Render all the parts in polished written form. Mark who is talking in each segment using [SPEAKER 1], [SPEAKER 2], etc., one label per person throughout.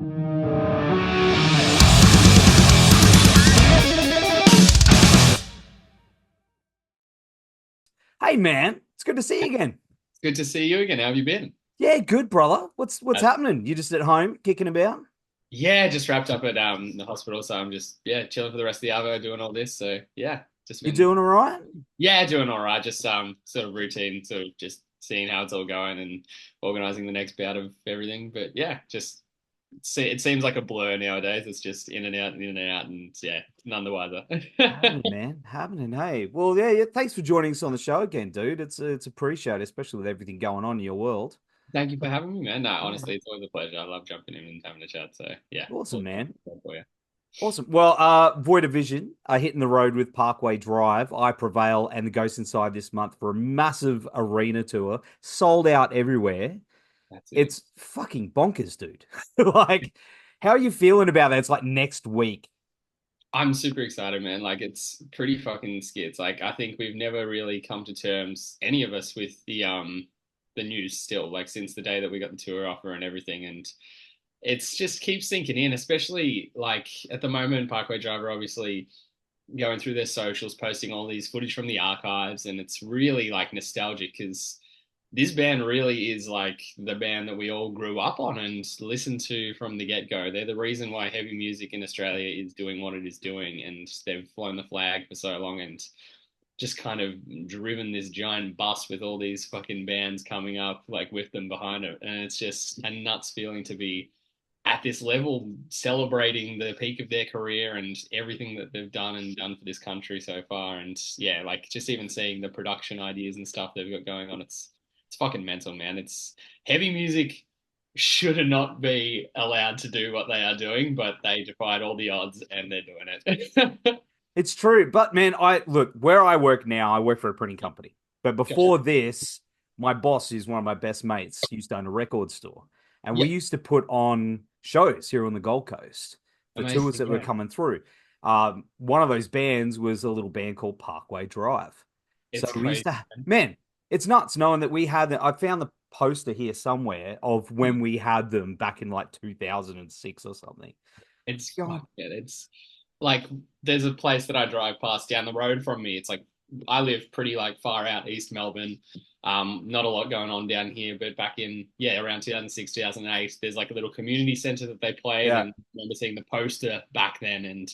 [SPEAKER 1] Hey man, it's good to see you again.
[SPEAKER 2] It's good to see you again. How have you been?
[SPEAKER 1] Yeah, good brother. What's
[SPEAKER 2] Uh,
[SPEAKER 1] happening? You just at home kicking about?
[SPEAKER 2] yeah, just wrapped up at the hospital, so I'm just chilling for the rest of the hour doing all this. So yeah, just
[SPEAKER 1] You
[SPEAKER 2] been
[SPEAKER 1] doing all right?
[SPEAKER 2] doing all right. Just sort of routine, sort of just seeing how it's all going and organizing the next bout of everything. But yeah, just it seems like a blur nowadays. It's just in and out and in and out, and yeah, none the wiser.
[SPEAKER 1] Happening, man. Happening. Hey. Well, yeah. Thanks for joining us on the show again, dude. It's appreciated, especially with everything going on in your world.
[SPEAKER 2] Thank you for having me, man. No,
[SPEAKER 1] Yeah.
[SPEAKER 2] honestly, it's always a pleasure. I love jumping in and having a chat. So yeah,
[SPEAKER 1] Awesome,
[SPEAKER 2] look
[SPEAKER 1] man.
[SPEAKER 2] forward for you.
[SPEAKER 1] Awesome. Well, Void of Vision are hitting the road with Parkway Drive, I Prevail, and the Ghost Inside this month for a massive arena tour, sold out everywhere.
[SPEAKER 2] That's it.
[SPEAKER 1] It's fucking bonkers, dude. Like, how are you feeling about that? It's like next week.
[SPEAKER 2] I'm super excited, man. Like it's pretty fucking skits. Like I think we've never really come to terms, any of us, with the news still, like since the day that we got the tour offer and everything. And it's just keeps sinking in, especially like at the moment, Parkway Driver obviously going through their socials, posting all these footage from the archives, and it's really like nostalgic because this band really is like the band that we all grew up on and listened to from the get-go. They're the reason why heavy music in Australia is doing what it is doing, and they've flown the flag for so long and just kind of driven this giant bus with all these fucking bands coming up like with them behind it. And it's just a nuts feeling to be at this level, celebrating the peak of their career and everything that they've done and done for this country so far. And yeah, like just even seeing the production ideas and stuff they've got going on, it's fucking mental, man. It's heavy music should not be allowed to do what they are doing, but they defied all the odds and they're doing it.
[SPEAKER 1] It's true. But man, I look where I work now, I work for a printing company. But
[SPEAKER 2] Gotcha.
[SPEAKER 1] before this, my boss is one of my best mates, used to own a record store. And we
[SPEAKER 2] Yeah,
[SPEAKER 1] used to put on shows here on the Gold Coast for tours
[SPEAKER 2] amazing.
[SPEAKER 1] that were
[SPEAKER 2] Yeah,
[SPEAKER 1] coming through. One of those bands was a little band called Parkway Drive. So
[SPEAKER 2] it's
[SPEAKER 1] we used
[SPEAKER 2] crazy.
[SPEAKER 1] to, man, it's nuts knowing that we had, I found the poster here somewhere of when we had them back in like 2006 or something.
[SPEAKER 2] It's
[SPEAKER 1] God,
[SPEAKER 2] fuck it. It's like there's a place that I drive past down the road from me. It's like I live pretty like far out East Melbourne. Not a lot going on down here, but back in around 2006, 2008, there's like a little community center that they played,
[SPEAKER 1] yeah.
[SPEAKER 2] and I remember seeing the poster back then, and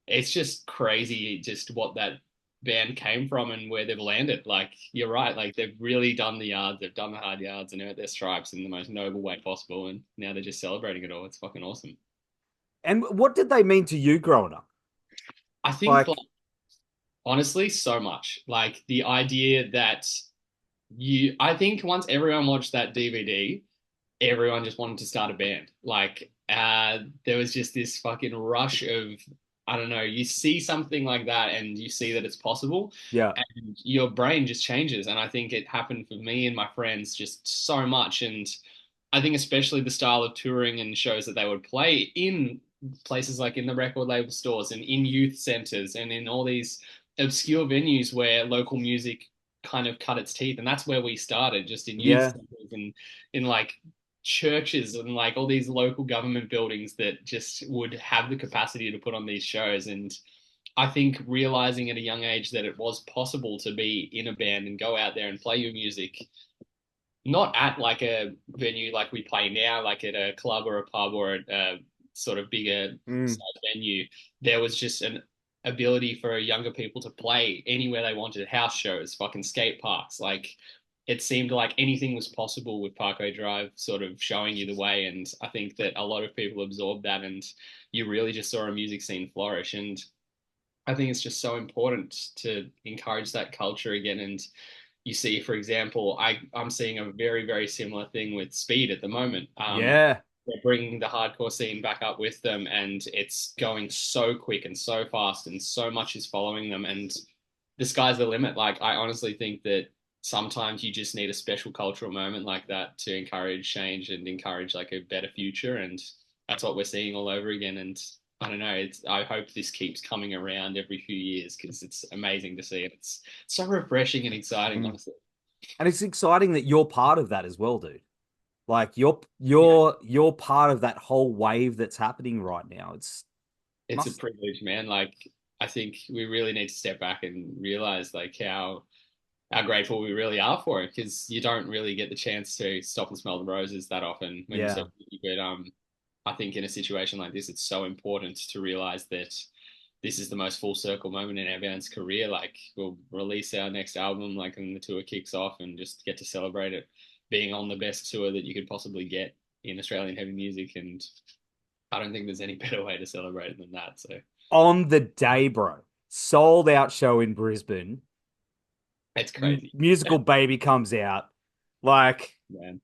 [SPEAKER 2] it's just crazy just what that band came from and where they've landed. Like you're right, like they've really done the yards, they've done the hard yards and earned their stripes in the most noble way possible, and now they're just celebrating it all. It's fucking awesome.
[SPEAKER 1] And what did they mean to you growing up?
[SPEAKER 2] I think like
[SPEAKER 1] Like,
[SPEAKER 2] honestly, so much. Like the idea that I think once everyone watched that DVD, everyone just wanted to start a band. Like, there was just this fucking rush of, I don't know, you see something like that and you see that it's possible
[SPEAKER 1] yeah,
[SPEAKER 2] and your brain just changes. And I think it happened for me and my friends just so much. And I think especially the style of touring and shows that they would play in places like in the record label stores and in youth centers and in all these obscure venues where local music kind of cut its teeth. And that's where we started, just in youth
[SPEAKER 1] yeah.
[SPEAKER 2] centers and in like churches and like all these local government buildings that just would have the capacity to put on these shows. And I think realizing at a young age that it was possible to be in a band and go out there and play your music, not at like a venue like we play now, like at a club or a pub or a sort of bigger
[SPEAKER 1] Mm.
[SPEAKER 2] size venue. There was just an ability for younger people to play anywhere they wanted, house shows, fucking skate parks. Like it seemed like anything was possible with Parkway Drive sort of showing you the way. And I think that a lot of people absorbed that and you really just saw a music scene flourish. And I think it's just so important to encourage that culture again. And you see, for example, I'm seeing a very, very similar thing with Speed at the moment.
[SPEAKER 1] Yeah.
[SPEAKER 2] They're bringing the hardcore scene back up with them, and it's going so quick and so fast, and so much is following them. And the sky's the limit. Like, I honestly think that sometimes you just need a special cultural moment like that to encourage change and encourage like a better future. And that's what we're seeing all over again. And I don't know. I hope this keeps coming around every few years because it's amazing to see it. It's so refreshing and exciting,
[SPEAKER 1] Mm.
[SPEAKER 2] honestly.
[SPEAKER 1] And it's exciting that you're part of that as well, dude. Like
[SPEAKER 2] Yeah,
[SPEAKER 1] you're part of that whole wave that's happening right now. It's
[SPEAKER 2] it's a
[SPEAKER 1] must
[SPEAKER 2] privilege, man. Like I think we really need to step back and realize like how grateful we really are for it because you don't really get the chance to stop and smell the roses that often when you're so
[SPEAKER 1] yeah.
[SPEAKER 2] busy. But I think in a situation like this, it's so important to realize that this is the most full circle moment in our band's career. Like we'll release our next album, like when the tour kicks off, and just get to celebrate it being on the best tour that you could possibly get in Australian heavy music. And I don't think there's any better way to celebrate it than that. So
[SPEAKER 1] On the day, bro. Sold out show in Brisbane.
[SPEAKER 2] it's crazy,
[SPEAKER 1] Musical Baby comes out. Like,
[SPEAKER 2] man.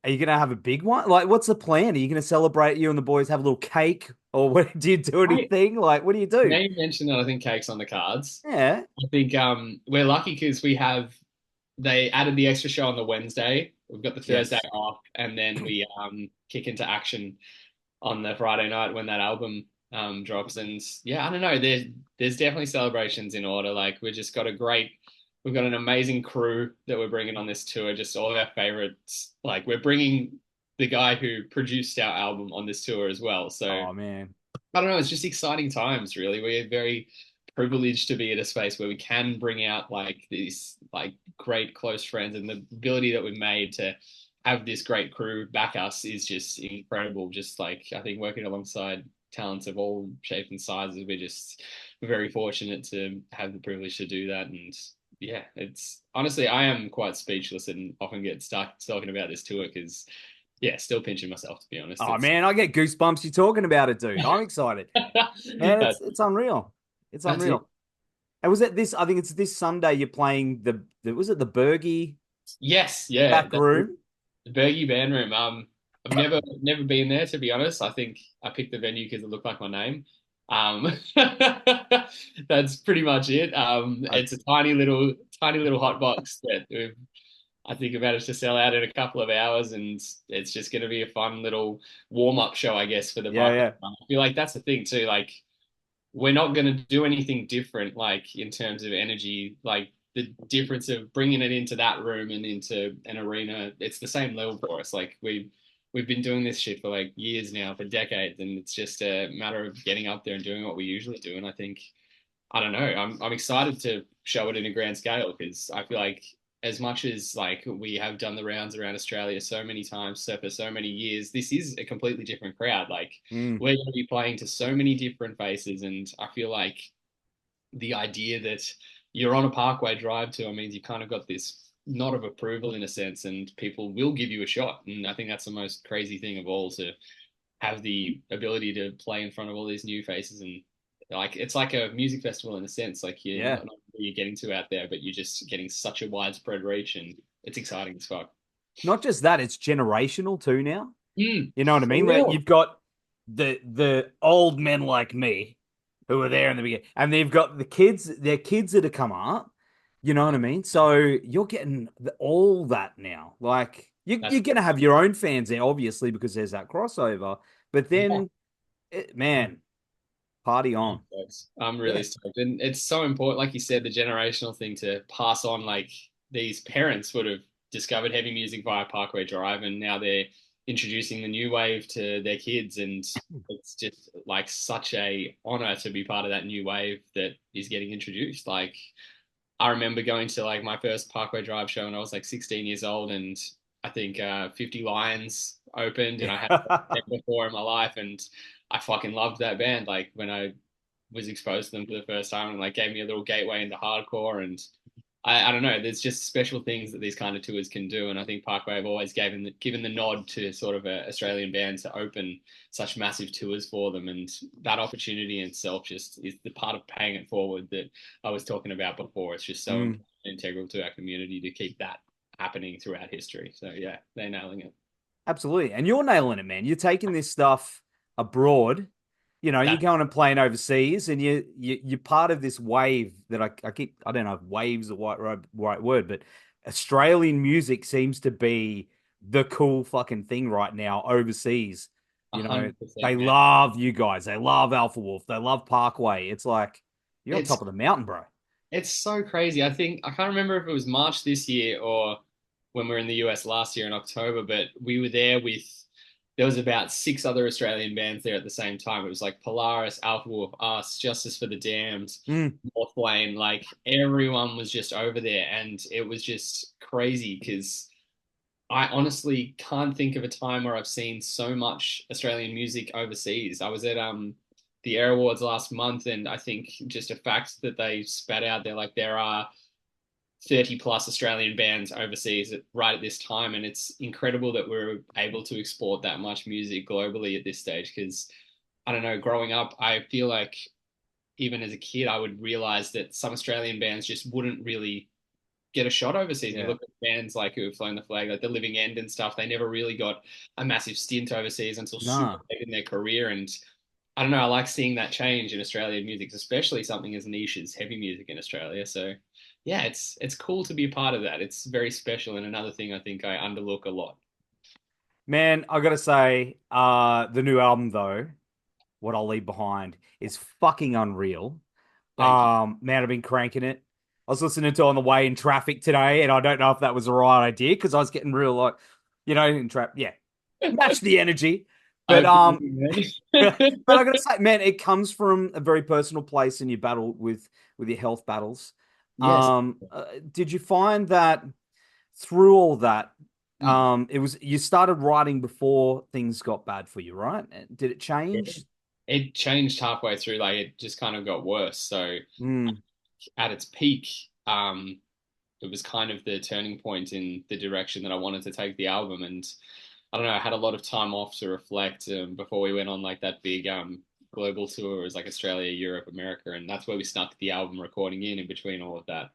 [SPEAKER 1] are you gonna have a big one? Like, what's the plan? Are you gonna celebrate? You and the boys have a little cake, or what? Do you do
[SPEAKER 2] I
[SPEAKER 1] anything? Like, what do you
[SPEAKER 2] now
[SPEAKER 1] do?
[SPEAKER 2] you mentioned that I think cake's on the cards.
[SPEAKER 1] Yeah.
[SPEAKER 2] I think we're lucky because we have they added the extra show on the Wednesday. We've got the Thursday
[SPEAKER 1] Yes.
[SPEAKER 2] off, and then we kick into action on the Friday night when that album drops. And yeah, I don't know. There's definitely celebrations in order. Like we've got an amazing crew that we're bringing on this tour. Just all of our favorites. Like we're bringing the guy who produced our album on this tour as well. So
[SPEAKER 1] Oh man.
[SPEAKER 2] I don't know. It's just exciting times, really. We're very privileged to be at a space where we can bring out like these like great close friends, and the ability that we've made to have this great crew back us is just incredible. Just like I think working alongside talents of all shapes and sizes, we're very fortunate to have the privilege to do that. And yeah, it's honestly I am quite speechless and often get stuck talking about this tour because yeah, still pinching myself to be honest.
[SPEAKER 1] Oh
[SPEAKER 2] It's
[SPEAKER 1] man, I get goosebumps you talking about it, dude. I'm excited. Man,
[SPEAKER 2] that's
[SPEAKER 1] it's unreal. It's
[SPEAKER 2] that's it.
[SPEAKER 1] unreal. And was it this? I think it's this Sunday. You're playing the was it the Bergy
[SPEAKER 2] Yes, yeah,
[SPEAKER 1] back
[SPEAKER 2] that's
[SPEAKER 1] room?
[SPEAKER 2] the Bergy Bandroom. I've never been there to be honest. I think I picked the venue because it looked like my name. Um, that's pretty much it.
[SPEAKER 1] I,
[SPEAKER 2] It's a tiny little hot box that I think we managed to sell out in a couple of hours, and it's just going to be a fun little warm up show, I guess, for the
[SPEAKER 1] yeah,
[SPEAKER 2] Parkway.
[SPEAKER 1] yeah.
[SPEAKER 2] I feel like that's the thing too. Like we're not going to do anything different, like in terms of energy, like the difference of bringing it into that room and into an arena, it's the same level for us. Like we've been doing this shit for like years now, for decades, and it's just a matter of getting up there and doing what we usually do. And I think I don't know. I'm excited to show it in a grand scale because I feel like as much as like we have done the rounds around Australia so many times so for so many years, this is a completely different crowd. Like
[SPEAKER 1] Mm.
[SPEAKER 2] we're going to be playing to so many different faces, and I feel like the idea that you're on a Parkway Drive tour means you kind of got this nod of approval in a sense, and people will give you a shot. And I think that's the most crazy thing of all to have the ability to play in front of all these new faces and like it's like a music festival in a sense. Like you're
[SPEAKER 1] Yeah.
[SPEAKER 2] not where you're getting to out there, but you're just getting such a widespread reach, and it's exciting as fuck.
[SPEAKER 1] Not just that, it's generational too now. You know what I
[SPEAKER 2] For
[SPEAKER 1] mean? Like
[SPEAKER 2] real.
[SPEAKER 1] you've got the old men like me who were there in the beginning, and they've got the kids, their kids that have come up. You know what I mean? So you're getting all that now. Like
[SPEAKER 2] That's
[SPEAKER 1] you're gonna have your own fans there, obviously, because there's that crossover. But
[SPEAKER 2] yeah.
[SPEAKER 1] then, man, party on.
[SPEAKER 2] I'm
[SPEAKER 1] Yeah.
[SPEAKER 2] really stoked, and it's so important, like you said, the generational thing to pass on. Like these parents would have discovered heavy music via Parkway Drive, and now they're introducing the new wave to their kids, and it's just like such a honor to be part of that new wave that is getting introduced. Like I remember going to like my first Parkway Drive show when I was like 16 years old, and I think 50 Lions opened, and I had
[SPEAKER 1] Yeah.
[SPEAKER 2] them before in my life, and I fucking loved that band. Like when I was exposed to them for the first time, and like gave me a little gateway into hardcore, and I don't know. There's just special things that these kind of tours can do, and I think Parkway have always given the nod to sort of a Australian band to open such massive tours for them, and that opportunity in itself just is the part of paying it forward that I was talking about before. It's just so
[SPEAKER 1] Mm,
[SPEAKER 2] important, integral to our community to keep that happening throughout history. So yeah, they're nailing it.
[SPEAKER 1] absolutely. And you're nailing it, man. You're taking this stuff abroad. You know, you're
[SPEAKER 2] That
[SPEAKER 1] going and playing overseas, and you're part of this wave that I keep. I don't know if waves the right word, but Australian music seems to be the cool fucking thing right now overseas. You know, they
[SPEAKER 2] 100%, man.
[SPEAKER 1] love you guys. They love Alpha Wolf. They love Parkway. It's like you're on
[SPEAKER 2] It's
[SPEAKER 1] top of the mountain, bro.
[SPEAKER 2] It's so crazy. I think I can't remember if it was March this year or when we were in the US last year in October, but we were there with there was about six other Australian bands there at the same time. It was like Polaris, Alpha Wolf, us, Justice for the Damned,
[SPEAKER 1] Mm.
[SPEAKER 2] Northlane, like everyone was just over there, and it was just crazy because I honestly can't think of a time where I've seen so much Australian music overseas. I was at the Air Awards last month, and I think just a fact that they spat out there, like there are 30 plus Australian bands overseas right at this time, and it's incredible that we're able to export that much music globally at this stage. Because I don't know, growing up, I feel like even as a kid, I would realize that some Australian bands just wouldn't really get a shot overseas. And you
[SPEAKER 1] Yeah.
[SPEAKER 2] look at bands like who have flown the flag, like the Living End and stuff, they never really got a massive stint overseas until super
[SPEAKER 1] Nah.
[SPEAKER 2] late in their career. And I don't know, I like seeing that change in Australian music, especially something as niche as heavy music in Australia. So yeah, it's cool to be a part of that. It's very special and another thing I think I underlook a lot.
[SPEAKER 1] Man, I gotta say, the new album though, What I'll Leave Behind, is fucking unreal.
[SPEAKER 2] Thank you.
[SPEAKER 1] Man, I've been cranking it. I was listening to it on the way in traffic today, and I don't know if that was the right idea because I was getting real like, in trap. Yeah, match the energy.
[SPEAKER 2] I
[SPEAKER 1] But
[SPEAKER 2] feel you,
[SPEAKER 1] but
[SPEAKER 2] man.
[SPEAKER 1] I gotta say, man, it comes from a very personal place in your battle with your health battles.
[SPEAKER 2] Yes.
[SPEAKER 1] Did you find that through all that,
[SPEAKER 2] Mm.
[SPEAKER 1] it was you started writing before things got bad for you, right? Did it
[SPEAKER 2] Yeah.
[SPEAKER 1] change?
[SPEAKER 2] It changed halfway through, like it just kind of got worse. So
[SPEAKER 1] Mm,
[SPEAKER 2] at its peak, it was kind of the turning point in the direction that I wanted to take the album. And I don't know, I had a lot of time off to reflect before we went on like that big global tour. It was like Australia, Europe, America, and that's where we snuck the album recording in between all of that.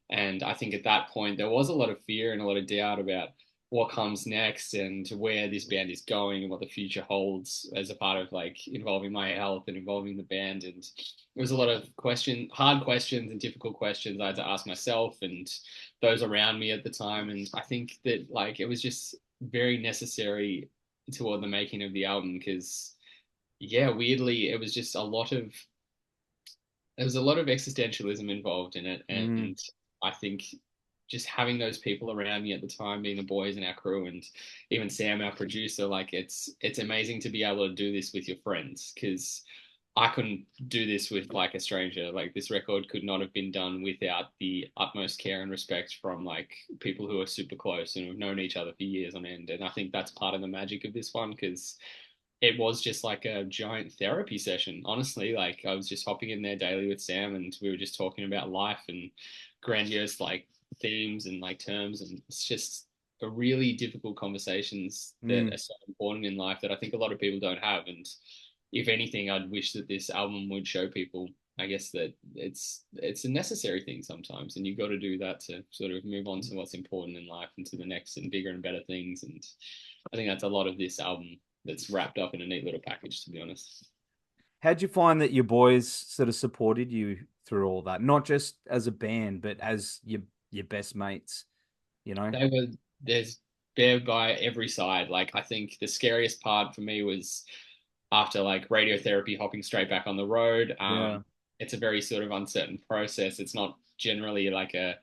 [SPEAKER 2] And I think at that point there was a lot of fear and a lot of doubt about what comes next and where this band is going and what the future holds as a part of like involving my health and involving the band. And there was a lot of hard questions and difficult questions I had to ask myself and those around me at the time. And I think that like it was just very necessary toward the making of the album because yeah, weirdly, it was just a lot of there was a lot of existentialism involved in it,
[SPEAKER 1] mm,
[SPEAKER 2] and I think just having those people around me at the time, being the boys in our crew, and even Sam, our producer, like it's amazing to be able to do this with your friends because I couldn't do this with like a stranger. Like this record could not have been done without the utmost care and respect from like people who are super close and have known each other for years on end. And I think that's part of the magic of this one because it was just like a giant therapy session. Honestly, like I was just hopping in there daily with Sam, and we were just talking about life and grandiose like themes and like terms, and it's just a really difficult conversations that
[SPEAKER 1] mm.
[SPEAKER 2] are so important in life that I think a lot of people don't have. And if anything, I'd wish that this album would show people, I guess, that it's a necessary thing sometimes, and you've got to do that to sort of move on to what's important in life and to the next and bigger and better things. And I think that's a lot of this album that's wrapped up in a neat little package, to be honest.
[SPEAKER 1] How'd you find that your boys sort of supported you through all that? Not just as a band, but as your best mates, you know?
[SPEAKER 2] They were there's there by every side. Like I think the scariest part for me was after like radiotherapy, hopping straight back on the road.
[SPEAKER 1] Yeah.
[SPEAKER 2] It's a very sort of uncertain process. It's not generally like a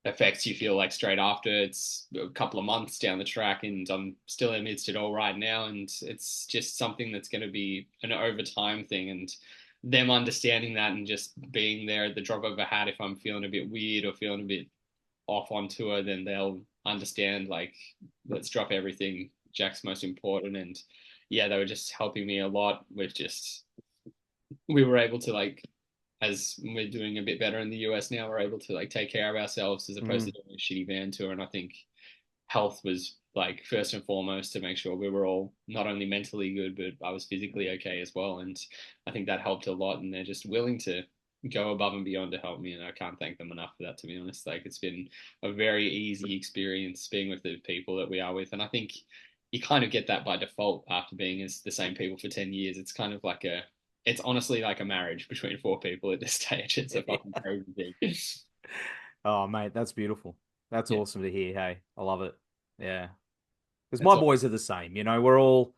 [SPEAKER 2] effects you feel like straight after. It's a couple of months down the track, and I'm still amidst it all right now. And it's just something that's going to be an over time thing. And them understanding that and just being there at the drop of a hat, if I'm feeling a bit weird or feeling a bit off on tour, then they'll understand like, let's drop everything. Jack's most important. And yeah, they were just helping me a lot with just, we were able to like as we're doing a bit better in the US now, we're able to like take care of ourselves as opposed to
[SPEAKER 1] Mm.
[SPEAKER 2] doing a shitty band tour. And I think health was like first and foremost to make sure we were all not only mentally good, but I was physically okay as well. And I think that helped a lot. And they're just willing to go above and beyond to help me. And I can't thank them enough for that, to be honest. Like it's been a very easy experience being with the people that we are with. And I think you kind of get that by default after being as the same people for 10 years. It's kind of like it's honestly like a marriage between four people at this stage. It's a fucking crazy thing.
[SPEAKER 1] Oh, mate, that's beautiful. That's
[SPEAKER 2] Yeah,
[SPEAKER 1] awesome to hear. Hey, I love it. Yeah. Because
[SPEAKER 2] that's
[SPEAKER 1] my
[SPEAKER 2] all.
[SPEAKER 1] boys are the same. We're all,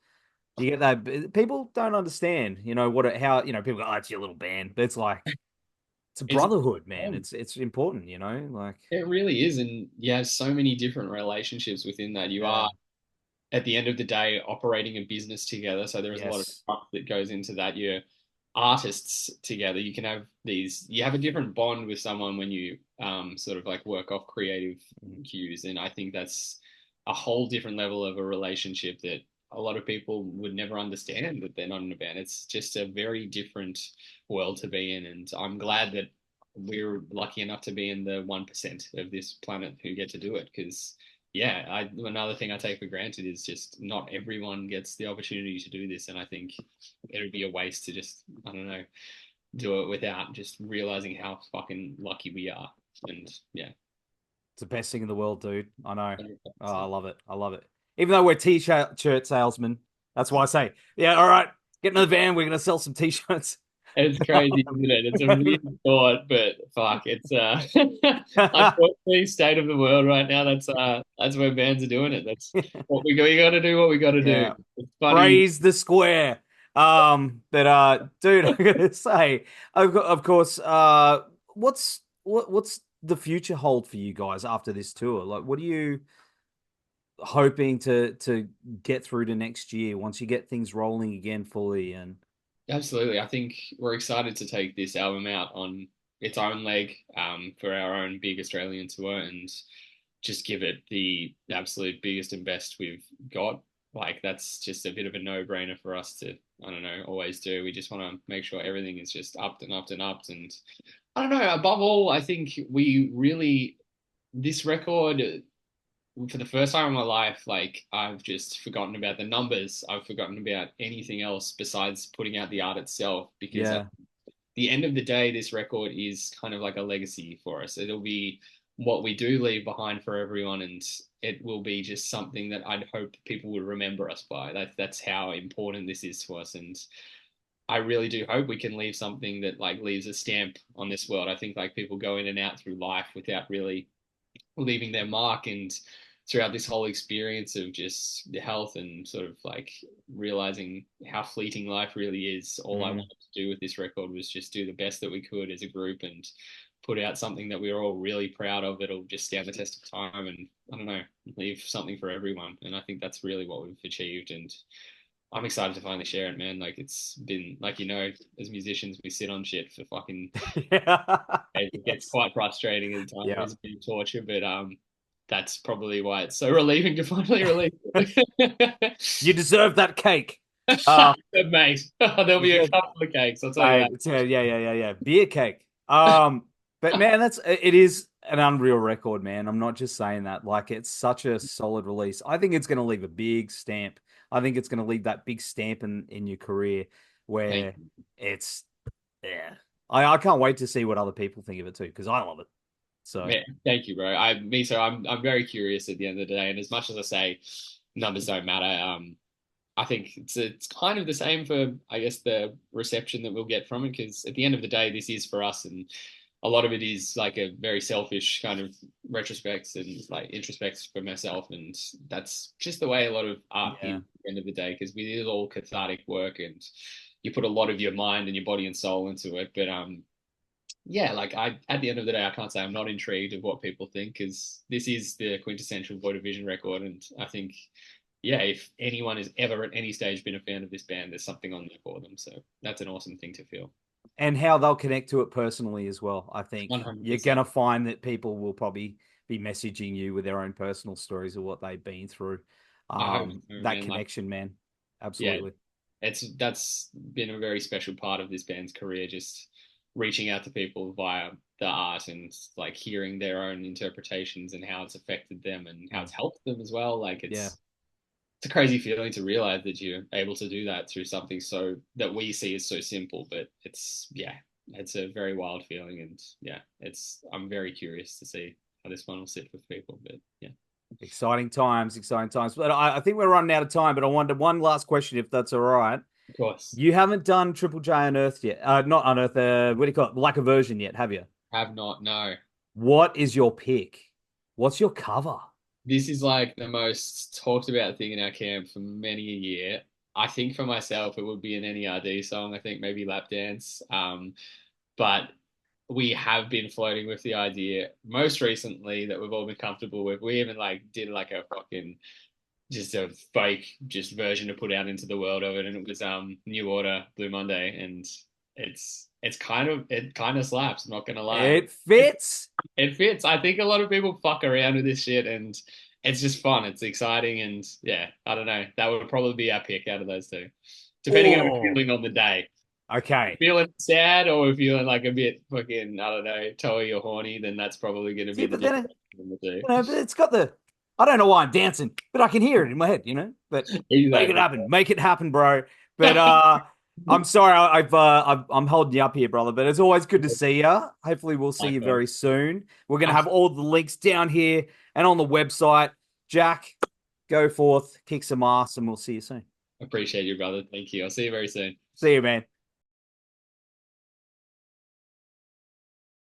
[SPEAKER 1] you get that. People don't understand, what, how, people go, oh, it's your little band. But it's like, It's a
[SPEAKER 2] It's
[SPEAKER 1] brotherhood, man. It's important, like
[SPEAKER 2] it really is, and you have so many different relationships within that. You
[SPEAKER 1] yeah,
[SPEAKER 2] are at the end of the day operating a business together, so there is a lot of
[SPEAKER 1] yes,
[SPEAKER 2] stuff that goes into that. You're artists together. You can have these. You have a different bond with someone when you sort of like work off creative
[SPEAKER 1] mm,
[SPEAKER 2] cues, and I think that's a whole different level of a relationship that a lot of people would never understand that they're not in a band. It's just a very different world to be in, and I'm glad that we're lucky enough to be in the 1% of this planet who get to do it. Because yeah, another thing I take for granted is just not everyone gets the opportunity to do this, and I think it would be a waste to just, I don't know, do it without just realizing how fucking lucky we are. And yeah,
[SPEAKER 1] it's the best thing in the world, dude. I know. Oh, I
[SPEAKER 2] 100%.
[SPEAKER 1] love it. I love it. Even though we're t-shirt salesmen, that's why I say, yeah, all right, get in the van. We're gonna sell some t-shirts.
[SPEAKER 2] It's crazy, isn't it? It's a weird thought, but fuck, it's unfortunately state of the world right now. That's where bands are doing it. That's what we got. We got to do what we got to do.
[SPEAKER 1] Yeah.
[SPEAKER 2] It's funny.
[SPEAKER 1] Praise the square. But dude, I'm gonna say, of course, what's the future hold for you guys after this tour? Like, what are you hoping to get through to next year once you get things rolling again fully? And
[SPEAKER 2] Absolutely. I think we're excited to take this album out on its own leg for our own big Australian tour and just give it the absolute biggest and best we've got. Like, that's just a bit of a no-brainer for us to, I don't know, always do. We just want to make sure everything is just upped and upped and upped. And I don't know, above all, I think we really, this record for the first time in my life, like I've just forgotten about the numbers. I've forgotten about anything else besides putting out the art itself. Because at
[SPEAKER 1] yeah,
[SPEAKER 2] the end of the day, this record is kind of like a legacy for us. It'll be what we do leave behind for everyone, and it will be just something that I'd hope people would remember us by. That's how important this is to us, and I really do hope we can leave something that like leaves a stamp on this world. I think like people go in and out through life without really leaving their mark, and throughout this whole experience of just the health and sort of like realizing how fleeting life really is, all I
[SPEAKER 1] mm,
[SPEAKER 2] wanted to do with this record was just do the best that we could as a group and put out something that we were all really proud of. It'll just stand the test of time, and I don't know, leave something for everyone. And I think that's really what we've achieved, and I'm excited to finally share it, man. Like, it's been like, as musicians we sit on shit for fucking,
[SPEAKER 1] yeah,
[SPEAKER 2] it gets
[SPEAKER 1] yes,
[SPEAKER 2] quite frustrating at times.
[SPEAKER 1] yeah.
[SPEAKER 2] It's a bit of torture, but that's probably why it's so relieving to finally release it.
[SPEAKER 1] You deserve that cake. Uh,
[SPEAKER 2] Mate, there'll be a couple of cakes, I'll tell you
[SPEAKER 1] Mate,
[SPEAKER 2] that.
[SPEAKER 1] yeah. Beer cake. But man, it is an unreal record, man. I'm not just saying that. Like, it's such a solid release. I think it's going to leave a big stamp. I think it's going to leave that big stamp in your career
[SPEAKER 2] Thank
[SPEAKER 1] where
[SPEAKER 2] you.
[SPEAKER 1] it's yeah. I can't wait to see what other people think of it too, because I love it. So
[SPEAKER 2] Man, thank you, bro. I'm very curious at the end of the day, and as much as I say numbers don't matter, I think it's kind of the same for, I guess, the reception that we'll get from it, because at the end of the day, this is for us, and a lot of it is like a very selfish kind of retrospects and like introspects for myself, and that's just the way a lot of art is
[SPEAKER 1] yeah.
[SPEAKER 2] at the end of the day, because it is all cathartic work, and you put a lot of your mind and your body and soul into it. But yeah, like at the end of the day, I can't say I'm not intrigued of what people think, because this is the quintessential Void of Vision record, and I think yeah, if anyone has ever at any stage been a fan of this band, there's something on there for them. So that's an awesome thing to feel.
[SPEAKER 1] And how they'll connect to it personally as well. I think you're
[SPEAKER 2] 100%.
[SPEAKER 1] gonna find that people will probably be messaging you with their own personal stories of what they've been through.
[SPEAKER 2] I hope so,
[SPEAKER 1] That
[SPEAKER 2] man. Like,
[SPEAKER 1] connection, man.
[SPEAKER 2] yeah,
[SPEAKER 1] Absolutely.
[SPEAKER 2] that's been a very special part of this band's career, just reaching out to people via the art and like hearing their own interpretations and how it's affected them and how
[SPEAKER 1] Mm.
[SPEAKER 2] it's helped them as well. Like,
[SPEAKER 1] Yeah.
[SPEAKER 2] it's a crazy feeling to realize that you're able to do that through something so that we see as so simple, but it's a very wild feeling, and yeah, it's I'm very curious to see how this one will sit with people, but yeah,
[SPEAKER 1] Exciting times, exciting times. But I think we're running out of time, but I wanted one last question, if that's all right.
[SPEAKER 2] of course.
[SPEAKER 1] You haven't done Triple J Unearthed yet. Not Unearthed, what do you call it? Black Aversion yet, have you?
[SPEAKER 2] Have not, no.
[SPEAKER 1] What is your pick? What's your cover?
[SPEAKER 2] This is like the most talked about thing in our camp for many a year. I think for myself, it would be an NERD song. I think maybe Lap Dance. But we have been floating with the idea most recently that we've all been comfortable with. We even like did like a fucking just a fake just version to put out into the world of it, and it was New Order Blue Monday, and it kind of slaps. I'm not gonna lie,
[SPEAKER 1] It fits.
[SPEAKER 2] it fits. I think a lot of people fuck around with this shit, and it's just fun. It's exciting, and yeah, I don't know. That would probably be our pick out of those two, depending on how we're
[SPEAKER 1] Oh,
[SPEAKER 2] feeling on the day.
[SPEAKER 1] okay.
[SPEAKER 2] Feeling sad or feeling like a bit fucking, I don't know, toey or horny, then that's probably going to
[SPEAKER 1] See,
[SPEAKER 2] be the
[SPEAKER 1] but then
[SPEAKER 2] difference between the two.
[SPEAKER 1] but it's got the. I don't know why I'm dancing, but I can hear it in my head, But
[SPEAKER 2] Exactly.
[SPEAKER 1] make it happen, bro. But I'm sorry, I'm holding you up here, brother. But it's always good to see you. Hopefully, we'll see you
[SPEAKER 2] Likewise.
[SPEAKER 1] very soon. We're gonna have all the links down here and on the website. Jack, go forth, kick some ass, and we'll see you soon.
[SPEAKER 2] Appreciate you, brother. Thank you. I'll see you very soon.
[SPEAKER 1] See you, man.